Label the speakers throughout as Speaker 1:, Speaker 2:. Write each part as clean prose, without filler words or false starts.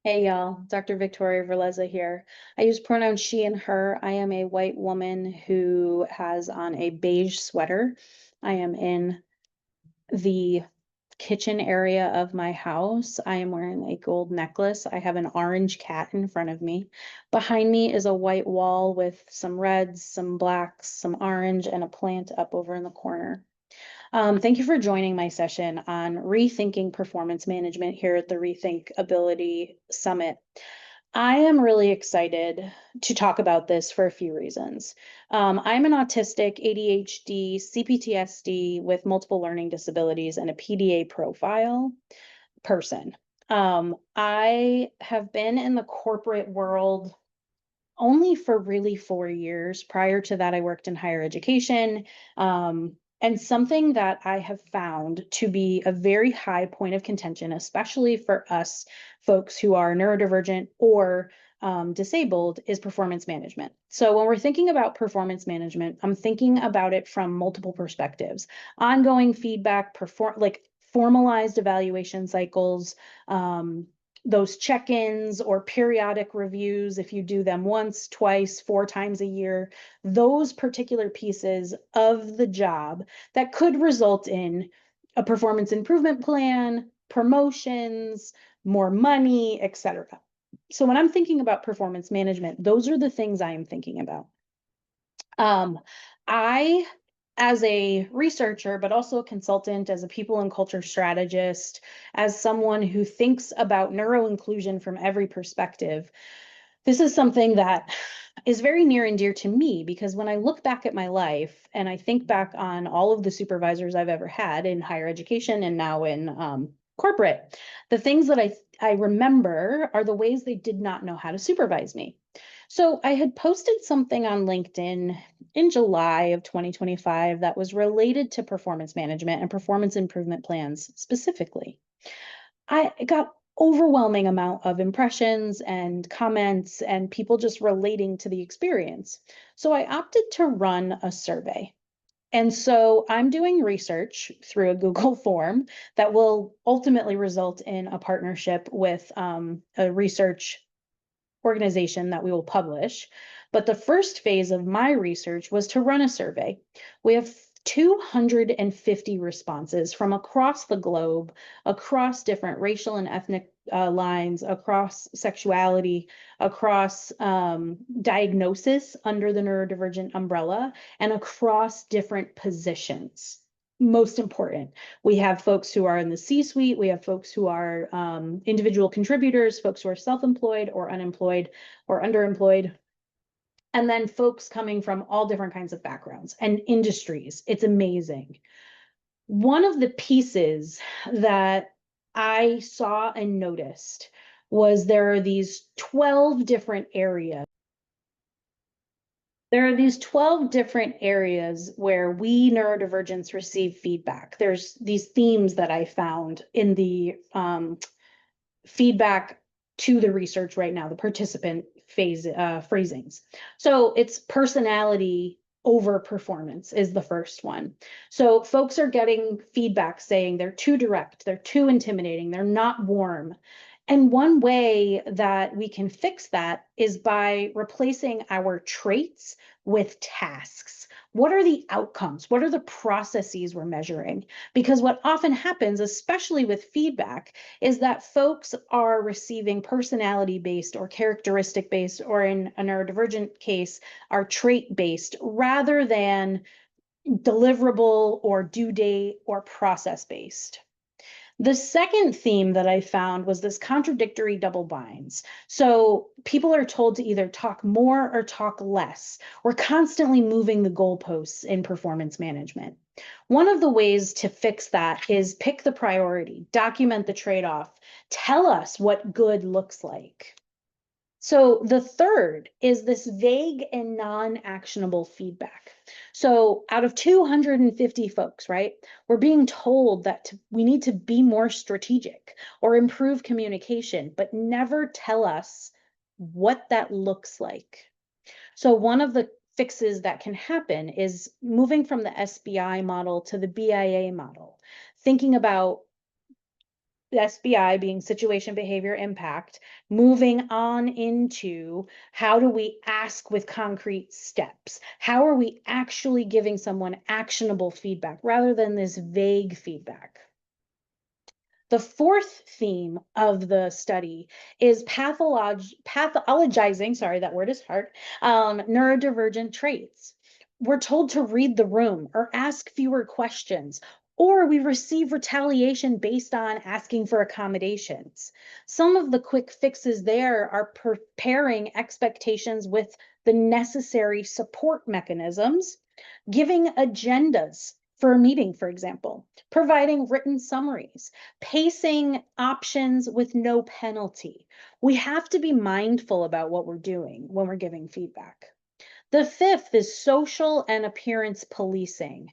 Speaker 1: Hey y'all, Dr. Victoria Verlezza here. I use pronouns she and her. I am a white woman who has on a beige sweater. I am in the kitchen area of my house. I am wearing a gold necklace. I have an orange cat in front of me. Behind me is a white wall with some reds, some blacks, some orange, and a plant up over in the corner. Thank you for joining my session on rethinking performance management here at the Rethink Ability Summit. I am really excited to talk about this for a few reasons. I'm an autistic, ADHD, CPTSD with multiple learning disabilities and a PDA profile person. I have been in the corporate world only for really 4 years. Prior to that, I worked in higher education. And something that I have found to be a very high point of contention, especially for us folks who are neurodivergent or disabled, is performance management. So when we're thinking about performance management, I'm thinking about it from multiple perspectives: ongoing feedback, formalized evaluation cycles, those check-ins or periodic reviews, if you do them once, twice, 4 times a year, those particular pieces of the job that could result in a performance improvement plan, promotions, more money, etc. So when I'm thinking about performance management, those are the things I am thinking about. I, as a researcher, but also a consultant, as a people and culture strategist, as someone who thinks about neuro-inclusion from every perspective, this is something that is very near and dear to me, because when I look back at my life and I think back on all of the supervisors I've ever had in higher education and now in corporate, the things that I remember are the ways they did not know how to supervise me. So I had posted something on LinkedIn in July of 2025 that was related to performance management and performance improvement plans specifically. I got overwhelming amount of impressions and comments and people just relating to the experience. So I opted to run a survey. And so I'm doing research through a Google form that will ultimately result in a partnership with a research organization that we will publish. But the first phase of my research was to run a survey. We have 250 responses from across the globe, across different racial and ethnic lines, across sexuality, across diagnosis under the neurodivergent umbrella, and across different positions. Most important, we have folks who are in the C-suite, we have folks who are individual contributors, folks who are self-employed or unemployed or underemployed, and then folks coming from all different kinds of backgrounds and industries. It's amazing. One of the pieces that I saw and noticed was there are these 12 different areas. There are these 12 different areas where we neurodivergents receive feedback. There's these themes that I found in the feedback to the research right now, the participant phase phrasings. So it's personality over performance is the first one. So folks are getting feedback saying they're too direct, they're too intimidating, they're not warm. And one way that we can fix that is by replacing our traits with tasks. What are the outcomes? What are the processes we're measuring? Because what often happens, especially with feedback, is that folks are receiving personality-based or characteristic-based, or in a neurodivergent case, are trait-based rather than deliverable or due date or process-based. The second theme that I found was this contradictory double binds. So people are told to either talk more or talk less. We're constantly moving the goalposts in performance management. One of the ways to fix that is pick the priority, document the trade-off, tell us what good looks like. So the third is this vague and non-actionable feedback. So out of 250 folks, right, we're being told that we need to be more strategic or improve communication, but never tell us what that looks like. So one of the fixes that can happen is moving from the SBI model to the BIA model, thinking about SBI being situation, behavior, impact, moving on into how do we ask with concrete steps? How are we actually giving someone actionable feedback rather than this vague feedback? The fourth theme of the study is pathologizing, sorry, that word is hard, neurodivergent traits. We're told to read the room or ask fewer questions, or we receive retaliation based on asking for accommodations. Some of the quick fixes there are preparing expectations with the necessary support mechanisms, giving agendas for a meeting, for example, providing written summaries, pacing options with no penalty. We have to be mindful about what we're doing when we're giving feedback. The fifth is social and appearance policing.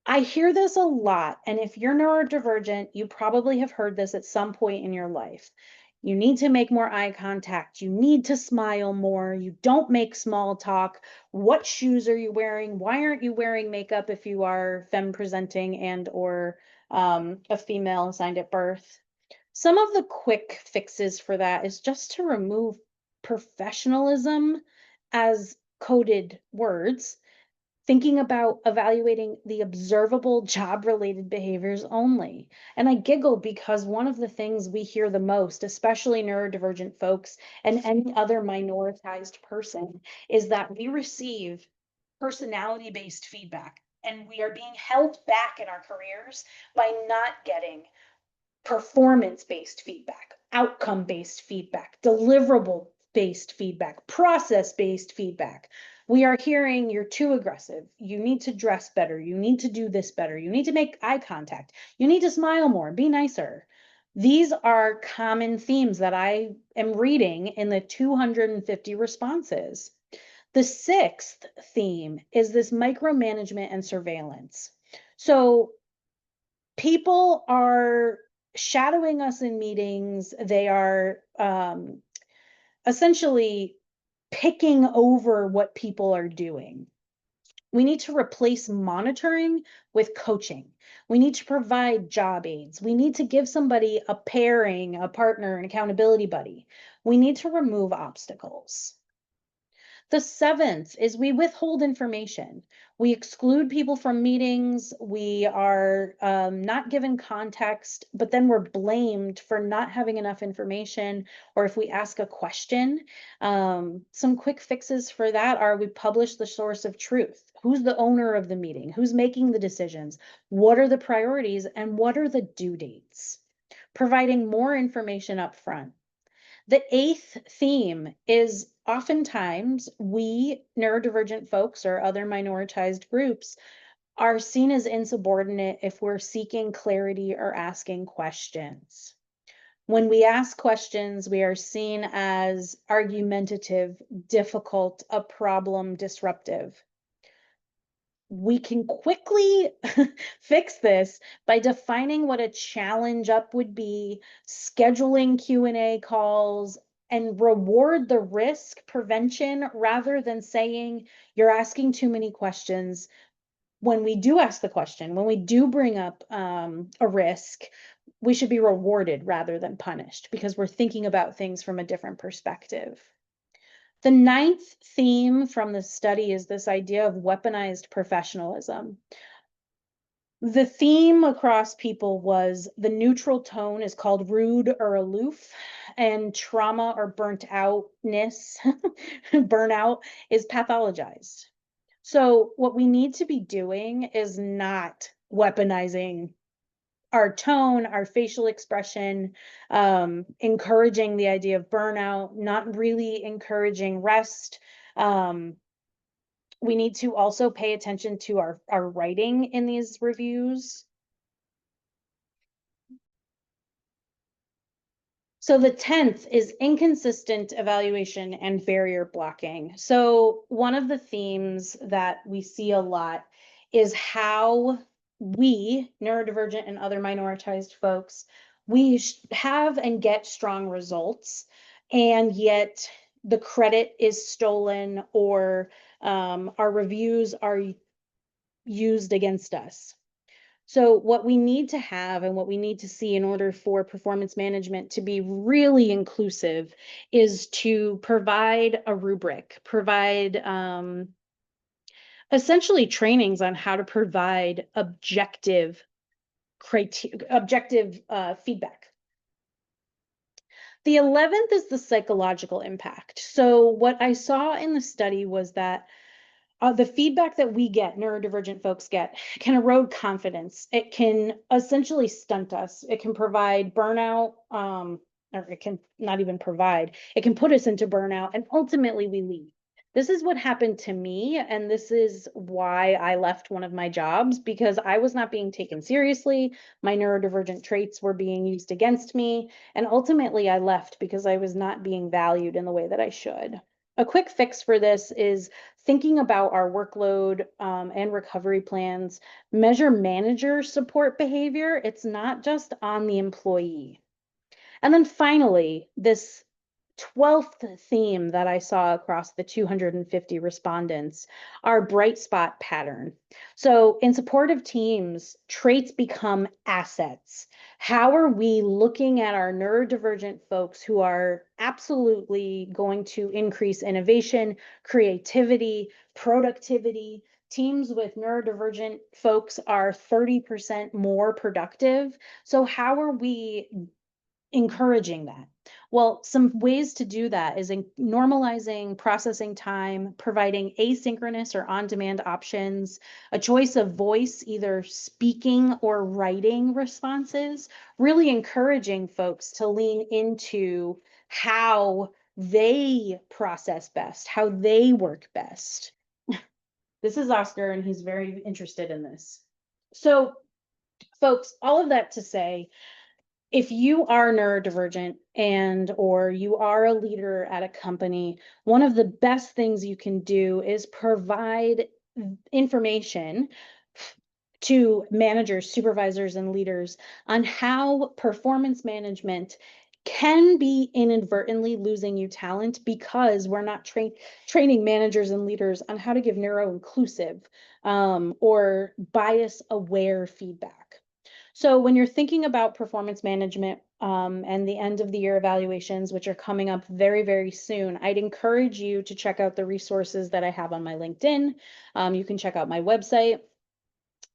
Speaker 1: I hear this a lot, and if you're neurodivergent, you probably have heard this at some point in your life. You need to make more eye contact. You need to smile more. You don't make small talk. What shoes are you wearing? Why aren't you wearing makeup if you are femme presenting and or a female assigned at birth? Some of the quick fixes for that is just to remove professionalism as coded words, thinking about evaluating the observable job-related behaviors only. And I giggle because one of the things we hear the most, especially neurodivergent folks and any other minoritized person, is that we receive personality-based feedback and we are being held back in our careers by not getting performance-based feedback, outcome-based feedback, deliverable-based feedback, process-based feedback. We are hearing you're too aggressive. You need to dress better. You need to do this better. You need to make eye contact. You need to smile more, be nicer. These are common themes that I am reading in the 250 responses. The sixth theme is this micromanagement and surveillance. So people are shadowing us in meetings. They are essentially picking over what people are doing. We need to replace monitoring with coaching. We need to provide job aids. We need to give somebody a pairing, a partner, an accountability buddy. We need to remove obstacles. The seventh is we withhold information. We exclude people from meetings. We are not given context, but then we're blamed for not having enough information, or if we ask a question. Some quick fixes for that are we publish the source of truth. Who's the owner of the meeting? Who's making the decisions? What are the priorities and what are the due dates? Providing more information up front. The eighth theme is oftentimes we neurodivergent folks or other minoritized groups are seen as insubordinate if we're seeking clarity or asking questions. When we ask questions, we are seen as argumentative, difficult, a problem, disruptive. We can quickly fix this by defining what a challenge up would be, scheduling Q&A calls, and reward the risk prevention rather than saying you're asking too many questions. When we do ask the question, when we do bring up a risk, we should be rewarded rather than punished because we're thinking about things from a different perspective. The ninth theme from the study is this idea of weaponized professionalism. The theme across people was the neutral tone is called rude or aloof, and trauma or burnt outness, burnout is pathologized. So what we need to be doing is not weaponizing our tone, our facial expression, encouraging the idea of burnout, not really encouraging rest. We need to also pay attention to our writing in these reviews. So the 10th is inconsistent evaluation and barrier blocking. So one of the themes that we see a lot is how we, neurodivergent and other minoritized folks, we have and get strong results, and yet the credit is stolen or our reviews are used against us. So, what we need to have and what we need to see in order for performance management to be really inclusive is to provide a rubric, provide essentially trainings on how to provide objective feedback. The 11th is the psychological impact. So, what I saw in the study was that the feedback that we get, neurodivergent folks get, can erode confidence. It can essentially stunt us. It can provide burnout, or it can not even provide, it can put us into burnout, and ultimately we leave. This is what happened to me, and this is why I left one of my jobs because I was not being taken seriously. My neurodivergent traits were being used against me, and ultimately I left because I was not being valued in the way that I should. A quick fix for this is thinking about our workload and recovery plans, measure manager support behavior. It's not just on the employee. And then finally, this 12th theme that I saw across the 250 respondents, our bright spot pattern. So in supportive teams, traits become assets. How are we looking at our neurodivergent folks who are absolutely going to increase innovation, creativity, productivity? Teams with neurodivergent folks are 30% more productive. So how are we encouraging that? Well, some ways to do that is in normalizing processing time, providing asynchronous or on-demand options, a choice of voice, either speaking or writing responses, really encouraging folks to lean into how they process best, how they work best. This is Oscar, and he's very interested in this. So, folks, all of that to say, if you are neurodivergent and or you are a leader at a company, one of the best things you can do is provide information to managers, supervisors, and leaders on how performance management can be inadvertently losing you talent because we're not training managers and leaders on how to give neuro-inclusive or bias-aware feedback. So when you're thinking about performance management and the end of the year evaluations, which are coming up very, very soon, I'd encourage you to check out the resources that I have on my LinkedIn. You can check out my website.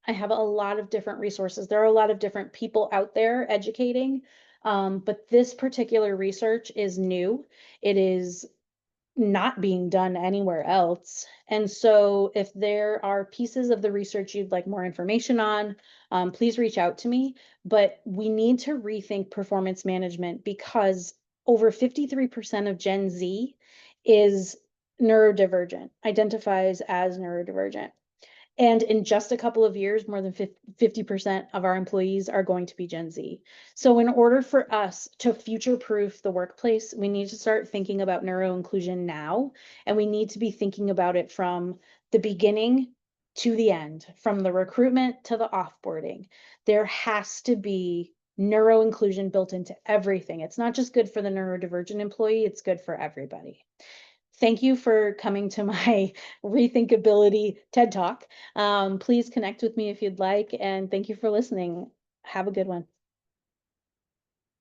Speaker 1: I have a lot of different resources. There are a lot of different people out there educating, but this particular research is new. It is not being done anywhere else. And so if there are pieces of the research you'd like more information on, please reach out to me. But we need to rethink performance management because over 53% of Gen Z is neurodivergent, identifies as neurodivergent. And in just a couple of years, more than 50% of our employees are going to be Gen Z. So in order for us to future-proof the workplace, we need to start thinking about neuro-inclusion now, and we need to be thinking about it from the beginning to the end, from the recruitment to the offboarding. There has to be neuro-inclusion built into everything. It's not just good for the neurodivergent employee, it's good for everybody. Thank you for coming to my Rethinkability TED Talk. Please connect with me if you'd like, and thank you for listening. Have a good one.